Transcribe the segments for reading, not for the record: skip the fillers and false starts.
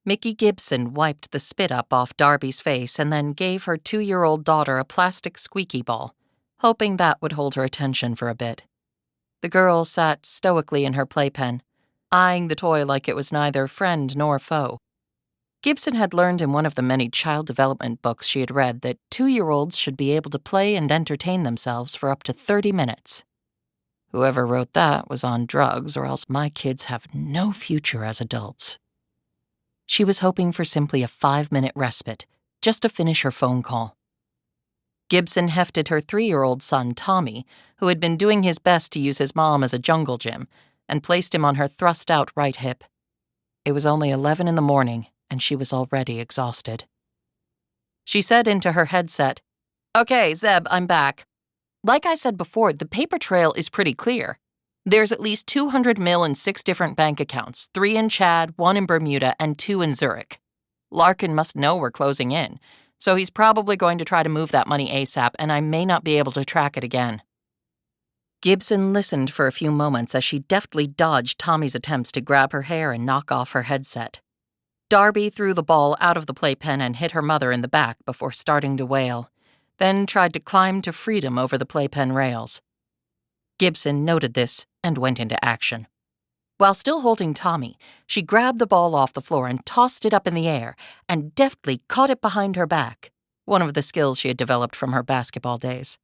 Mickey Gibson wiped the spit up off Darby's face and then gave her 2-year-old daughter a plastic squeaky ball, hoping that would hold her attention for a bit. The girl sat stoically in her playpen, eyeing the toy like it was neither friend nor foe. Gibson had learned in one of the many child development books she had read that 2-year-olds should be able to play and entertain themselves for up to 30 minutes. Whoever wrote that was on drugs, or else my kids have no future as adults. She was hoping for simply a 5-minute respite, just to finish her phone call. Gibson hefted her 3-year-old son, Tommy, who had been doing his best to use his mom as a jungle gym, and placed him on her thrust-out right hip. It was only 11 in the morning, and she was already exhausted. She said into her headset, "Okay, Zeb, I'm back. Like I said before, the paper trail is pretty clear. There's at least 200 mil in 6 different bank accounts, 3 in Chad, 1 in Bermuda, and 2 in Zurich. Larkin must know we're closing in, so he's probably going to try to move that money ASAP, and I may not be able to track it again." Gibson listened for a few moments as she deftly dodged Tommy's attempts to grab her hair and knock off her headset. Darby threw the ball out of the playpen and hit her mother in the back before starting to wail, then tried to climb to freedom over the playpen rails. Gibson noted this and went into action. While still holding Tommy, she grabbed the ball off the floor and tossed it up in the air and deftly caught it behind her back, one of the skills she had developed from her basketball days.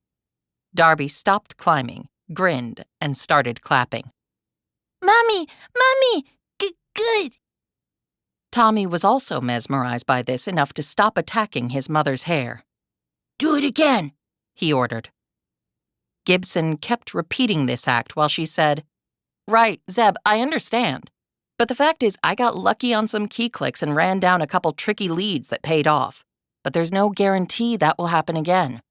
Darby stopped climbing, grinned, and started clapping. "Mommy! Mommy! Good!" Tommy was also mesmerized by this enough to stop attacking his mother's hair. "Do it again," he ordered. Gibson kept repeating this act while she said, "Right, Zeb, I understand. But the fact is I got lucky on some key clicks and ran down a couple tricky leads that paid off. But there's no guarantee that will happen again.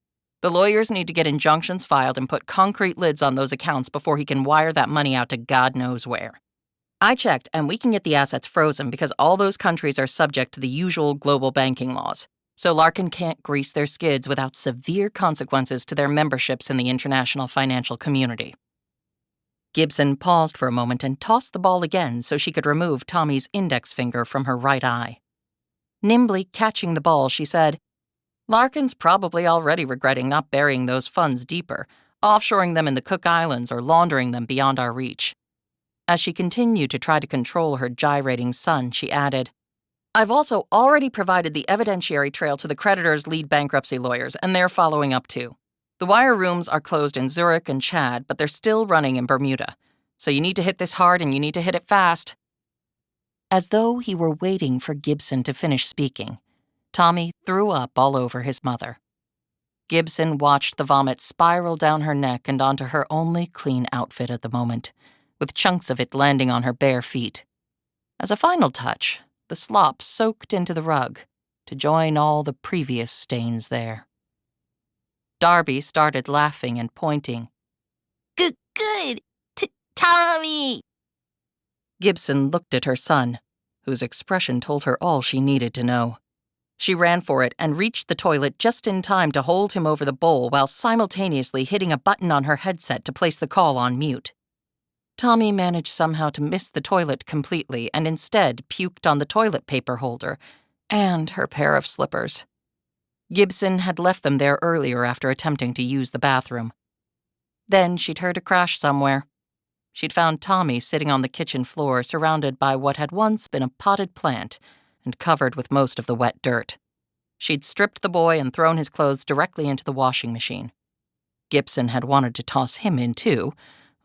The lawyers need to get injunctions filed and put concrete lids on those accounts before he can wire that money out to God knows where. I checked, and we can get the assets frozen because all those countries are subject to the usual global banking laws. So Larkin can't grease their skids without severe consequences to their memberships in the international financial community." Gibson paused for a moment and tossed the ball again so she could remove Tommy's index finger from her right eye. Nimbly catching the ball, she said, "Larkin's probably already regretting not burying those funds deeper, offshoring them in the Cook Islands or laundering them beyond our reach." As she continued to try to control her gyrating son, she added, "I've also already provided the evidentiary trail to the creditors' lead bankruptcy lawyers, and they're following up too. The wire rooms are closed in Zurich and Chad, but they're still running in Bermuda. So you need to hit this hard and you need to hit it fast." As though he were waiting for Gibson to finish speaking, Tommy threw up all over his mother. Gibson watched the vomit spiral down her neck and onto her only clean outfit at the moment, with chunks of it landing on her bare feet. As a final touch, the slop soaked into the rug to join all the previous stains there. Darby started laughing and pointing. Good! Tommy!" Gibson looked at her son, whose expression told her all she needed to know. She ran for it and reached the toilet just in time to hold him over the bowl while simultaneously hitting a button on her headset to place the call on mute. Tommy managed somehow to miss the toilet completely and instead puked on the toilet paper holder and her pair of slippers. Gibson had left them there earlier after attempting to use the bathroom. Then she'd heard a crash somewhere. She'd found Tommy sitting on the kitchen floor surrounded by what had once been a potted plant and covered with most of the wet dirt. She'd stripped the boy and thrown his clothes directly into the washing machine. Gibson had wanted to toss him in too,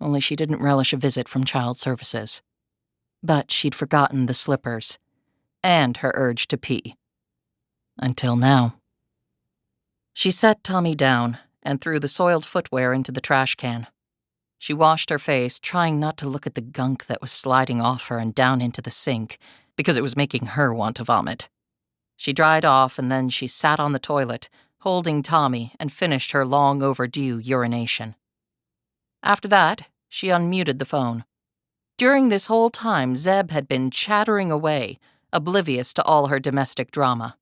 only she didn't relish a visit from child services. But she'd forgotten the slippers and her urge to pee. Until now. She set Tommy down and threw the soiled footwear into the trash can. She washed her face, trying not to look at the gunk that was sliding off her and down into the sink, because it was making her want to vomit. She dried off and then she sat on the toilet, holding Tommy, and finished her long overdue urination. After that, she unmuted the phone. During this whole time, Zeb had been chattering away, oblivious to all her domestic drama.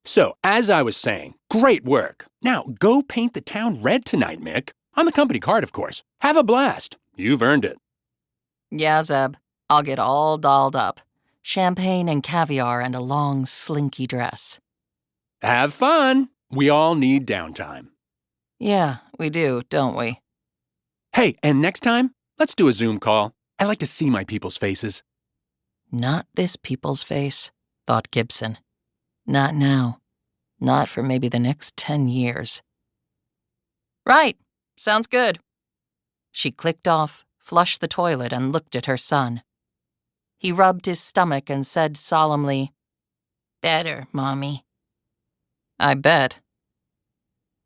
"So, as I was saying, great work. Now, go paint the town red tonight, Mick. On the company card, of course. Have a blast. You've earned it." "Yeah, Zeb, I'll get all dolled up. champagne and caviar and a long, slinky dress. Have fun. We all need downtime. Yeah, we do, don't we? Hey, and next time, let's do a Zoom call. I like to see my people's faces. Not this people's face, thought Gibson. Not now. Not for maybe the next 10 years. Right. Sounds good. She clicked off, flushed the toilet, and looked at her son. He rubbed his stomach and said solemnly, Better, Mommy. I bet.